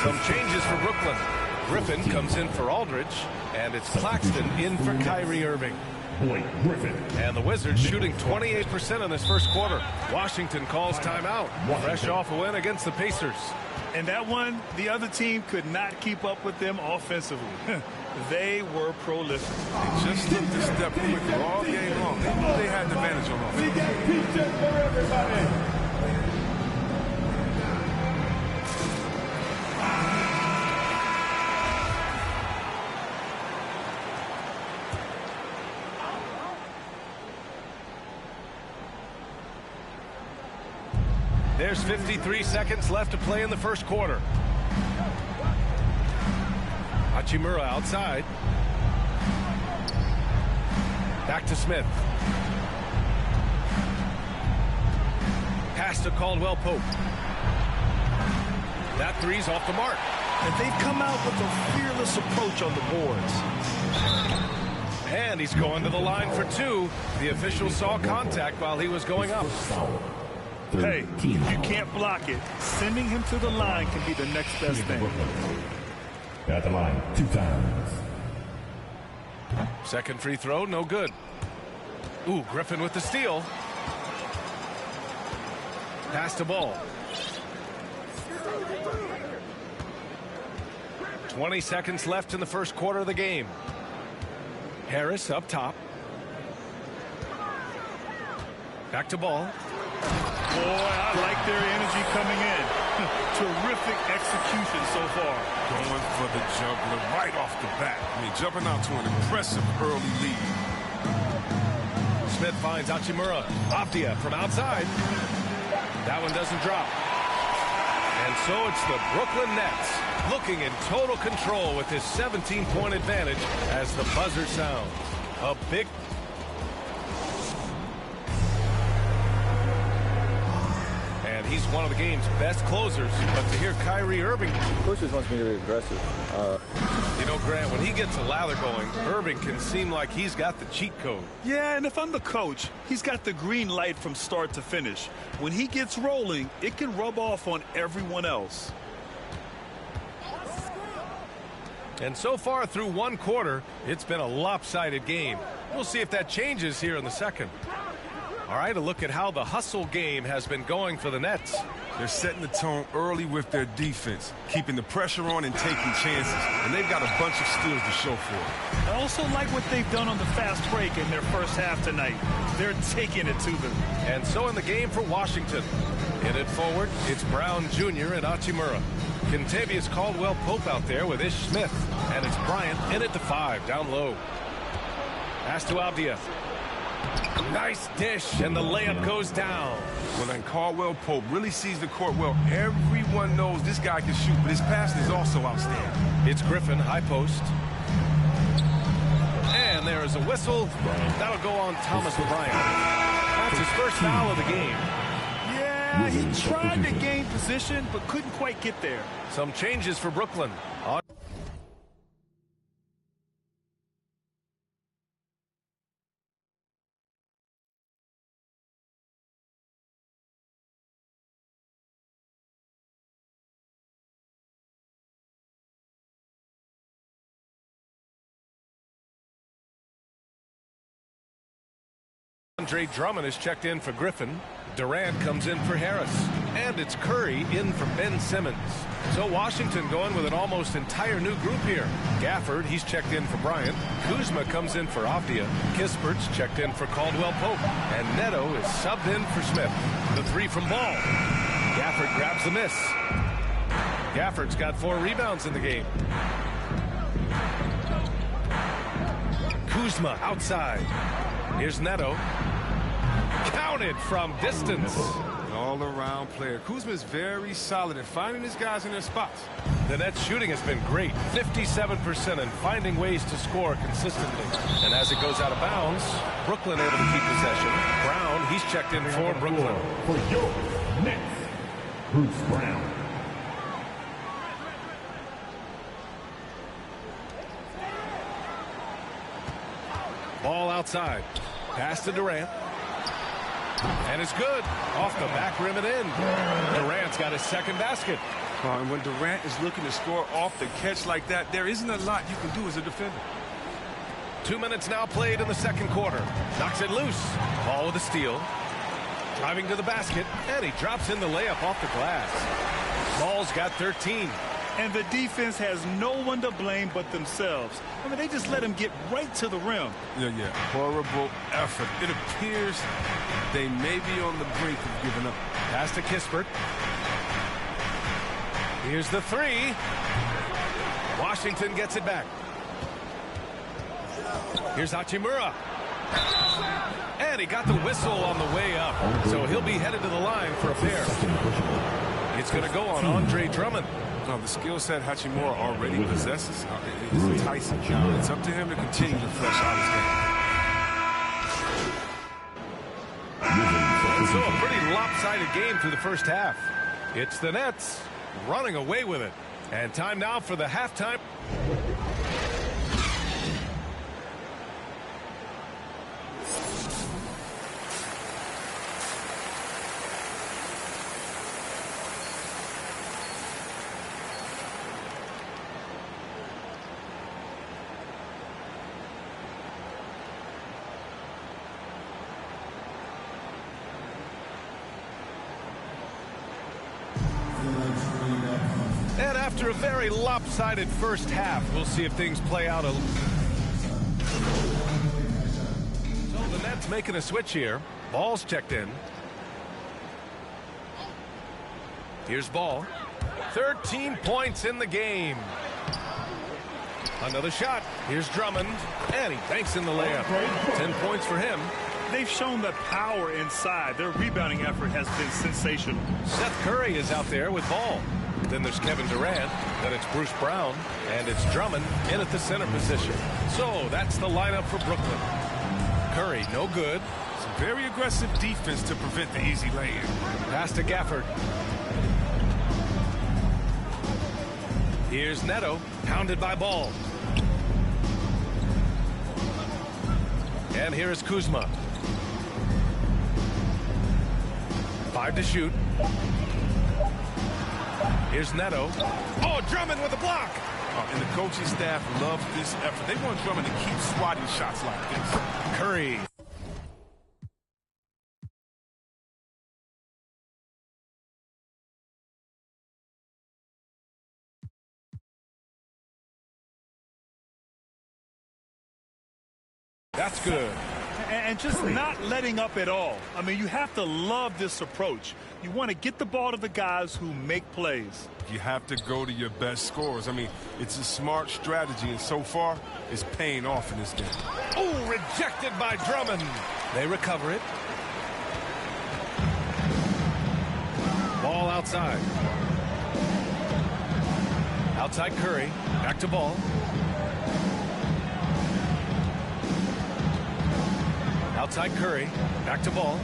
Some changes for Brooklyn. Griffin comes in for Aldridge, and it's Claxton in for Kyrie Irving. Blake Griffin. And the Wizards shooting 28% in this first quarter. Washington calls timeout. Fresh off a win against the Pacers. And that one, the other team could not keep up with them offensively. They were prolific. They just looked a step quicker all game long. They knew they had the advantage on offense. We got pizza for everybody. There's 53 seconds left to play in the first quarter. Hachimura outside. Back to Smith. Pass to Caldwell Pope. That three's off the mark. And they've come out with a fearless approach on the boards. And he's going to the line for two. The official saw contact while he was going up. Hey, if you can't block it, sending him to the line can be the next best thing. At the line 2 times. Second free throw, no good. Ooh, Griffin with the steal. Pass to Ball. 20 seconds left in the first quarter of the game. Harris up top. Back to Ball. Boy, I like their energy coming in. Terrific execution so far. Going for the juggler right off the bat. I mean, jumping out to an impressive early lead. Smith finds Hachimura. Avdia from outside. That one doesn't drop. And so it's the Brooklyn Nets looking in total control with this 17-point advantage as the buzzer sounds. A big... He's one of the game's best closers, but to hear Kyrie Irving... Coach just wants me to be aggressive. You know, Grant, when he gets a lather going, Irving can seem like he's got the cheat code. Yeah, and if I'm the coach, he's got the green light from start to finish. When he gets rolling, it can rub off on everyone else. And so far through one quarter, it's been a lopsided game. We'll see if that changes here in the second. All right, a look at how the hustle game has been going for the Nets. They're setting the tone early with their defense, keeping the pressure on and taking chances. And they've got a bunch of steals to show for it. I also like what they've done on the fast break in their first half tonight. They're taking it to them. And so in the game for Washington. In it forward, it's Brown Jr. and Hachimura. Kentavious Caldwell Pope out there with Ish Smith. And it's Bryant in at the 5, down low. Pass to Avdia. Nice dish, and the layup goes down. Well, then Caldwell Pope really sees the court well. Everyone knows this guy can shoot, but his passing is also outstanding. It's Griffin, high post. And there is a whistle. That'll go on Thomas Bryant. That's his first foul of the game. Yeah, he tried to gain position, but couldn't quite get there. Some changes for Brooklyn. Andre Drummond is checked in for Griffin. Durant comes in for Harris. And it's Curry in for Ben Simmons. So Washington going with an almost entire new group here. Gafford, he's checked in for Bryant. Kuzma comes in for Avdia. Kispert's checked in for Caldwell Pope. And Neto is subbed in for Smith. The 3 from Ball. Gafford grabs the miss. Gafford's got 4 rebounds in the game. Kuzma outside. Here's Neto. Counted from distance. An all-around player. Kuzma is very solid at finding his guys in their spots. The Nets shooting has been great. 57% and finding ways to score consistently. And as it goes out of bounds, Brooklyn able to keep possession. Brown, he's checked in for Brooklyn. For your Nets, Bruce Brown. Ball outside. Pass to Durant. And it's good. Off the back rim and in. Durant's got his second basket. And when Durant is looking to score off the catch like that, there isn't a lot you can do as a defender. 2 minutes now played in the second quarter. Knocks it loose. Ball with a steal. Driving to the basket, and he drops in the layup off the glass. Ball's got 13. And the defense has no one to blame but themselves. I mean, they just let him get right to the rim. Yeah. Horrible effort. It appears they may be on the brink of giving up. Pass to Kispert. Here's the three. Washington gets it back. Here's Hachimura. And he got the whistle on the way up. So he'll be headed to the line for a pair. It's going to go on Andre Drummond. The skill set Hachimura already possesses is enticing. It's up to him to continue to flesh out his game. So a pretty lopsided game through the first half. It's the Nets running away with it. And time now for the halftime. And after a very lopsided first half, we'll see if things play out a little. So the Nets making a switch here. Ball's checked in. Here's Ball. 13 points in the game. Another shot. Here's Drummond. And he banks in the layup. 10 points for him. They've shown the power inside. Their rebounding effort has been sensational. Seth Curry is out there with Ball. Then there's Kevin Durant. Then it's Bruce Brown. And it's Drummond in at the center position. So that's the lineup for Brooklyn. Curry, no good. Some very aggressive defense to prevent the easy lay-in. Pass to Gafford. Here's Neto, pounded by Ball. And here is Kuzma. 5 to shoot. Here's Neto. Oh, Drummond with the block. And the coaching staff loves this effort. They want Drummond to keep swatting shots like this. Curry. That's good. And just not letting up at all. I mean, you have to love this approach. You want to get the ball to the guys who make plays. You have to go to your best scorers. I mean, it's a smart strategy, and so far, it's paying off in this game. Oh, rejected by Drummond. They recover it. Ball outside. Outside Curry. Back to Ball. Outside Curry. Back to Ball.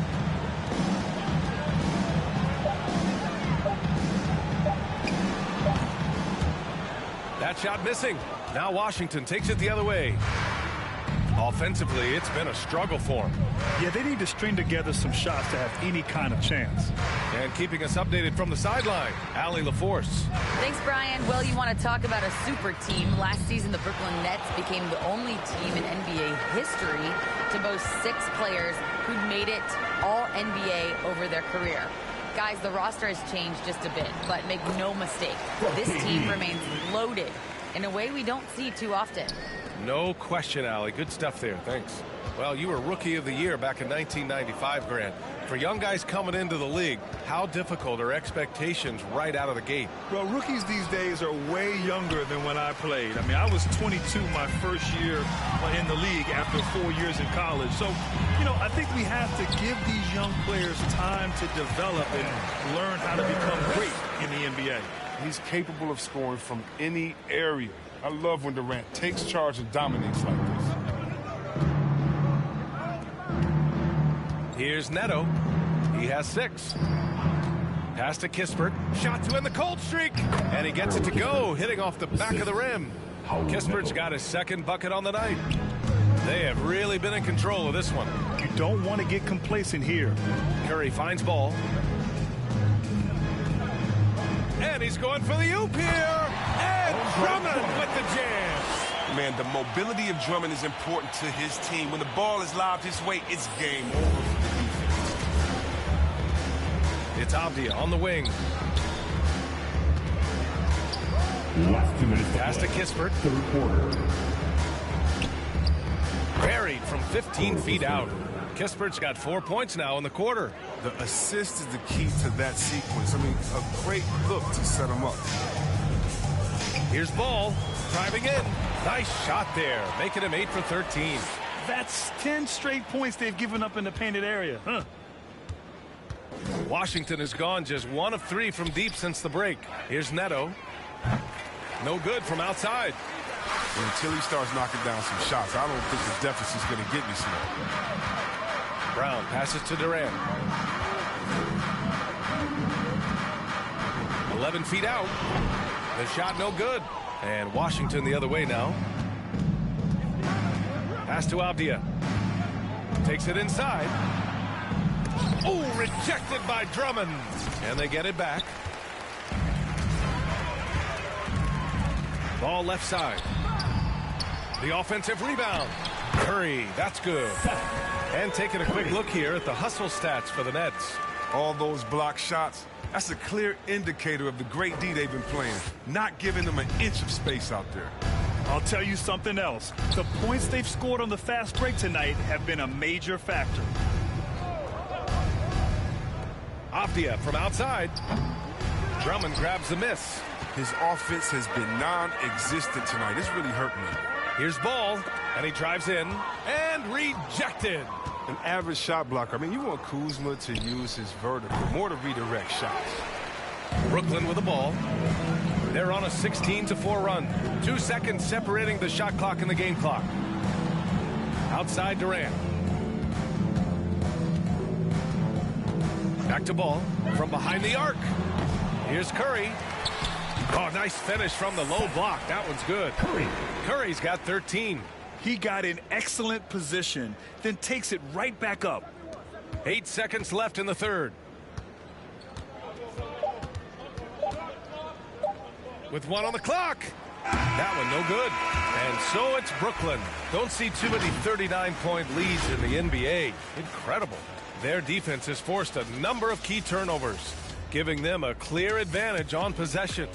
That shot missing. Now Washington takes it the other way. Offensively, it's been a struggle for them. Yeah, they need to string together some shots to have any kind of chance. And keeping us updated from the sideline, Allie LaForce. Thanks, Brian. Well, you want to talk about a super team. Last season, the Brooklyn Nets became the only team in NBA history to boast 6 players who'd made it all NBA over their career. Guys, the roster has changed just a bit, but make no mistake, this team remains loaded in a way we don't see too often. No question, Allie. Good stuff there. Thanks. Well, you were Rookie of the Year back in 1995, Grant. For young guys coming into the league, how difficult are expectations right out of the gate? Well, rookies these days are way younger than when I played. I mean, I was 22 my first year in the league after 4 years in college. So, you know, I think we have to give these young players time to develop and learn how to become great in the NBA. He's capable of scoring from any area. I love when Durant takes charge and dominates like this. Here's Neto. He has 6. Pass to Kispert. Shot to end the cold streak. And he gets it to go, hitting off the back of the rim. Kispert's got his second bucket on the night. They have really been in control of this one. You don't want to get complacent here. Curry finds Ball. And he's going for the oop here. And Drummond with the jam. Man, the mobility of Drummond is important to his team. When the ball is lobbed his way, it's game over. It's Avdia on the wing. Last 2 minutes. Pass to Kispert. Third quarter. Buried from 15 feet out. Kispert's got 4 points now in the quarter. The assist is the key to that sequence. I mean, a great look to set him up. Here's Ball driving in. Nice shot there, making him 8 for 13. That's 10 straight points they've given up in the painted area. Washington has gone just 1 of 3 from deep since the break. Here's Neto. No good from outside. Until he starts knocking down some shots, I don't think the deficit's going to get me some. Brown passes to Durant. 11 feet out. The shot no good. And Washington the other way now. Pass to Avdia. Takes it inside. Oh, rejected by Drummond. And they get it back. Ball left side. The offensive rebound. Curry, that's good. And taking a quick look here at the hustle stats for the Nets. All those block shots, that's a clear indicator of the great D they've been playing. Not giving them an inch of space out there. I'll tell you something else. The points they've scored on the fast break tonight have been a major factor. Avdia from outside. Drummond grabs the miss. His offense has been non-existent tonight. It's really hurt me. Here's Ball, and he drives in, and rejected. An average shot blocker. I mean, you want Kuzma to use his vertical, more to redirect shots. Brooklyn with the ball. They're on a 16-4 run. 2 seconds separating the shot clock and the game clock. Outside Durant. Back to Ball from behind the arc. Here's Curry. Oh, nice finish from the low block. That one's good. Curry's got 13. He got in excellent position, then takes it right back up. 8 seconds left in the third. With 1 on the clock. That one no good. And so it's Brooklyn. Don't see too many 39-point leads in the NBA. Incredible. Their defense has forced a number of key turnovers, giving them a clear advantage on possession.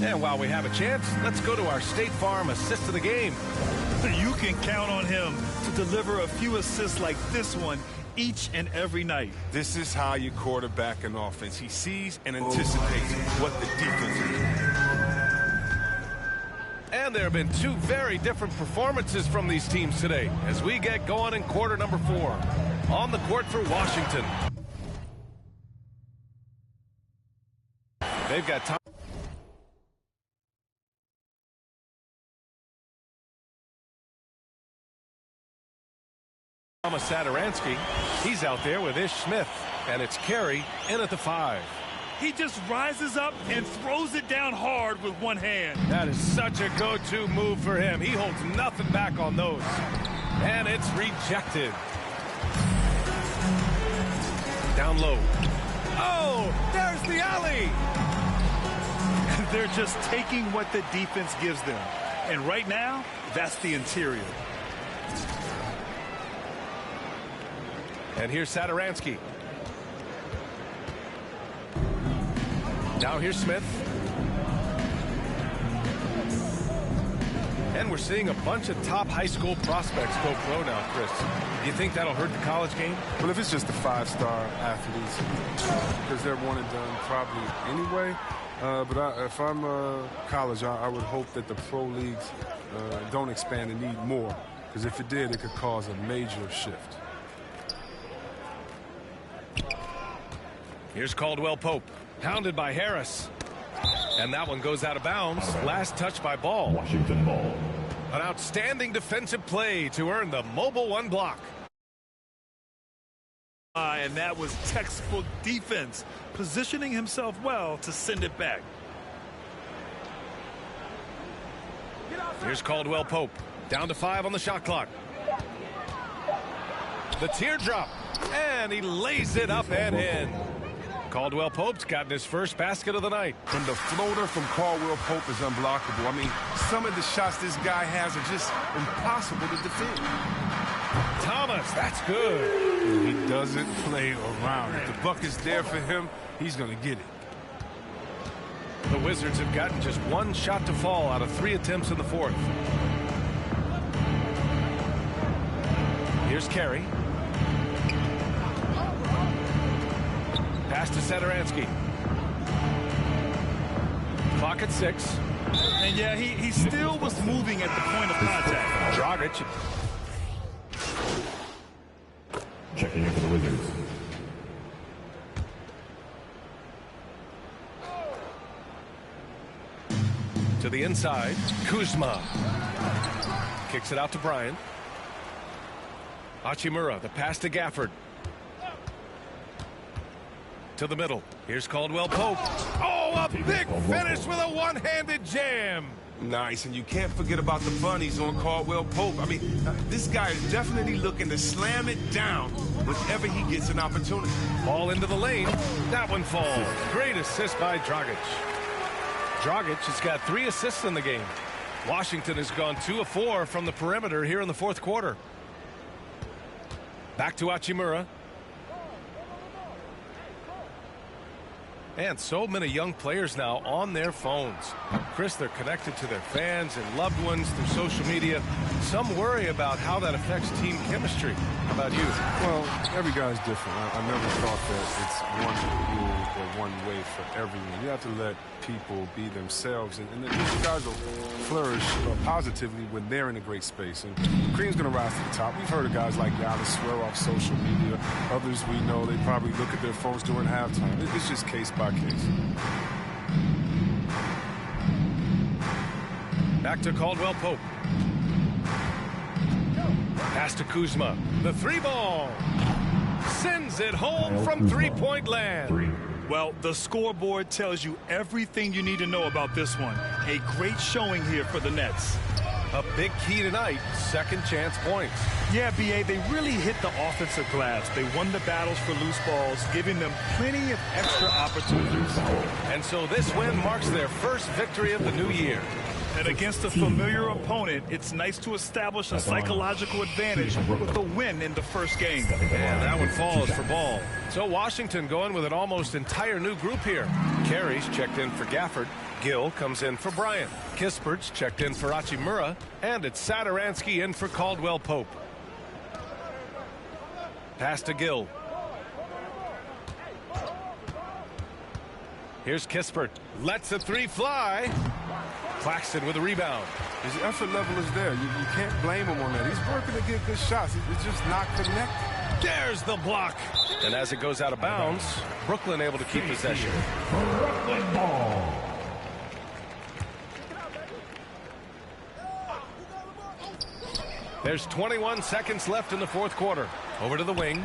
And while we have a chance, let's go to our State Farm assist of the game. You can count on him to deliver a few assists like this one each and every night. This is how you quarterback an offense. He sees and anticipates what the defense is doing. And there have been 2 very different performances from these teams today as we get going in quarter number 4. On the court for Washington. They've got time. Thomas Sadaransky, he's out there with Ish Smith, and it's Carey in at the 5. He just rises up and throws it down hard with one hand. That is such a go-to move for him. He holds nothing back on those. And it's rejected. Down low. Oh, there's the alley. They're just taking what the defense gives them. And right now, that's the interior. And here's Sadaransky. Now here's Smith. And we're seeing a bunch of top high school prospects go pro now, Chris. Do you think that'll hurt the college game? Well, if it's just the 5-star athletes, because they're one and done probably anyway. But if I'm college, I would hope that the pro leagues don't expand and need more. Because if it did, it could cause a major shift. Here's Caldwell Pope, hounded by Harris. And that one goes out of bounds. Last touch by Ball. Washington ball. An outstanding defensive play to earn the mobile 1 block. And that was textbook defense, positioning himself well to send it back. Here's Caldwell Pope, down to 5 on the shot clock. The teardrop, and he lays it up and in. Caldwell Pope's gotten his first basket of the night. And the floater from Caldwell Pope is unblockable. I mean, some of the shots this guy has are just impossible to defend. Thomas, that's good. He doesn't play around. If the bucket's there for him, he's going to get it. The Wizards have gotten just one shot to fall out of 3 attempts in the fourth. Here's Carey. Pass to Satoransky. Clock at 6. And yeah, he still was moving at the point of contact. Dragic. Checking in for the Wizards. To the inside. Kuzma. Kicks it out to Bryant. Hachimura, the pass to Gafford. To the middle. Here's Caldwell Pope. Oh, a big finish with a one-handed jam. Nice, and you can't forget about the bunnies on Caldwell Pope. I mean, this guy is definitely looking to slam it down whenever he gets an opportunity. Ball into the lane. That one falls. Great assist by Dragic. Dragic has got 3 assists in the game. Washington has gone 2 of 4 from the perimeter here in the fourth quarter. Back to Hachimura. And so many young players now on their phones. Chris, they're connected to their fans and loved ones through social media. Some worry about how that affects team chemistry. How about you? Well, every guy's different. I never thought that it's one rule or one way for everyone. You have to let people be themselves. And these guys will flourish positively when they're in a great space. And Cream's going to rise to the top. We've heard of guys like Giannis swear off social media. Others we know, they probably look at their phones during halftime. It's just case by case. Back to Caldwell Pope. Pass to Kuzma. The 3-ball. Sends it home from three-point land. Well, the scoreboard tells you everything you need to know about this one. A great showing here for the Nets. A big key tonight, second chance points. Yeah, B.A., they really hit the offensive glass. They won the battles for loose balls, giving them plenty of extra opportunities. And so this win marks their first victory of the new year. And against a familiar opponent, it's nice to establish a psychological advantage with a win in the first game. And that one falls for Ball. So Washington going with an almost entire new group here. Carey's checked in for Gafford. Gill comes in for Bryant. Kispert's checked in for Hachimura. And it's Satoransky in for Caldwell Pope. Pass to Gill. Here's Kispert. Lets the 3 fly. Claxton with a rebound. His effort level is there. You can't blame him on that. He's working to get good shots. It's just not connected. There's the block. And as it goes out of bounds, Brooklyn able to keep possession. Brooklyn ball. There's 21 seconds left in the fourth quarter. Over to the wing.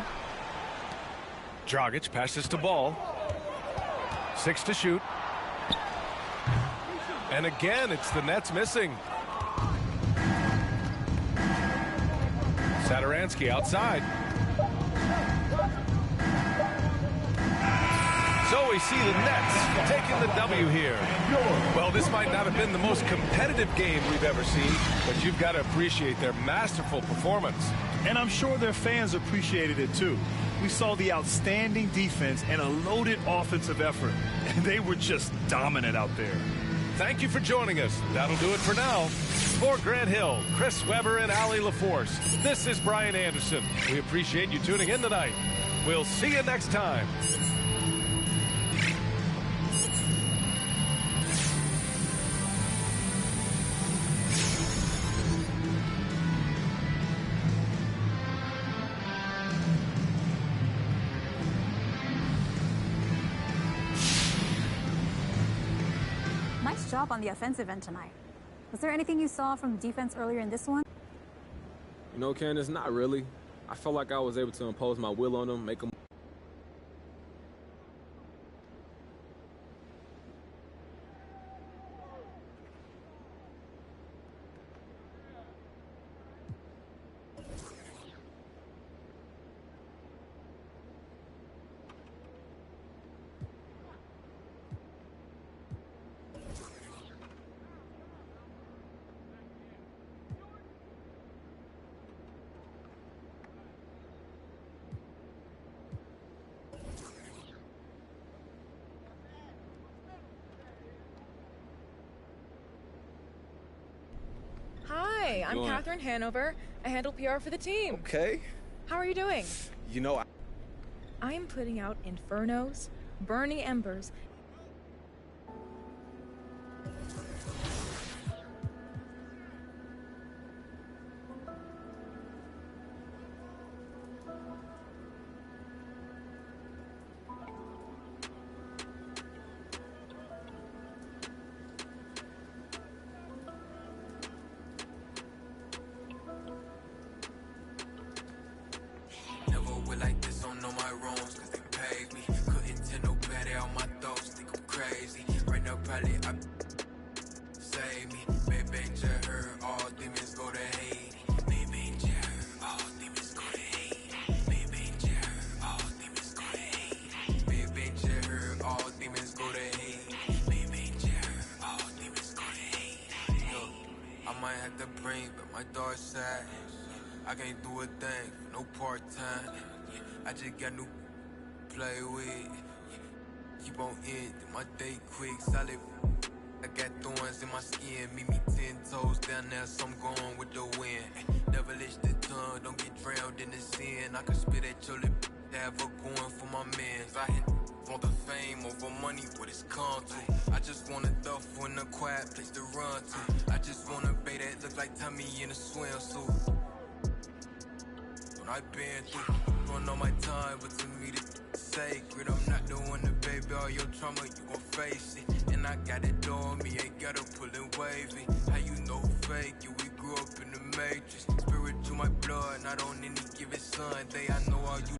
Dragic passes to Ball. 6 to shoot. And again, it's the Nets missing. Satoransky outside. So we see the Nets taking the W here. Well, this might not have been the most competitive game we've ever seen, but you've got to appreciate their masterful performance. And I'm sure their fans appreciated it too. We saw the outstanding defense and a loaded offensive effort, and they were just dominant out there. Thank you for joining us. That'll do it for now. For Grant Hill, Chris Webber, and Allie LaForce, this is Brian Anderson. We appreciate you tuning in tonight. We'll see you next time. Nice job on the offensive end tonight. Was there anything you saw from defense earlier in this one? You know, Candace, not really. I felt like I was able to impose my will on them, make them. Hi, I'm Catherine Hanover. I handle PR for the team. Okay. How are you doing? You know, I'm putting out infernos, burning embers. Never went like this on all my wrongs, cause they paid me. Couldn't tell nobody on my thoughts, think I'm crazy. Right now, probably I save me. Baby, just heard all demons go to Haiti. Baby, just heard all demons go to Haiti. Baby, just heard all demons go to Haiti. Baby, just heard all demons go to Haiti. Baby, just heard all demons go to Haiti. Yo, I might have to bring back my dark side. I can't do a thing for no part-time. I just got new play with. Keep on ending my day quick, solid. I got thorns in my skin, meet me 10 toes down there, so I'm going with the wind. Never lift the tongue, don't get drowned in the sin. I can spit at your lip, have her going for my mans. I want the fame over money, what it's come to. I just want a duffel in a quiet place to run to. I just want a bae that look like Tommy in a swimsuit. I've been through, run all my time, but to me it's sacred. I'm not the one to baby all your trauma, you gon' face it. And I got it on me, ain't gotta pull and wavy. How you know fake it? We grew up in the matrix. Spirit to my blood, not on any given Sunday. I know all you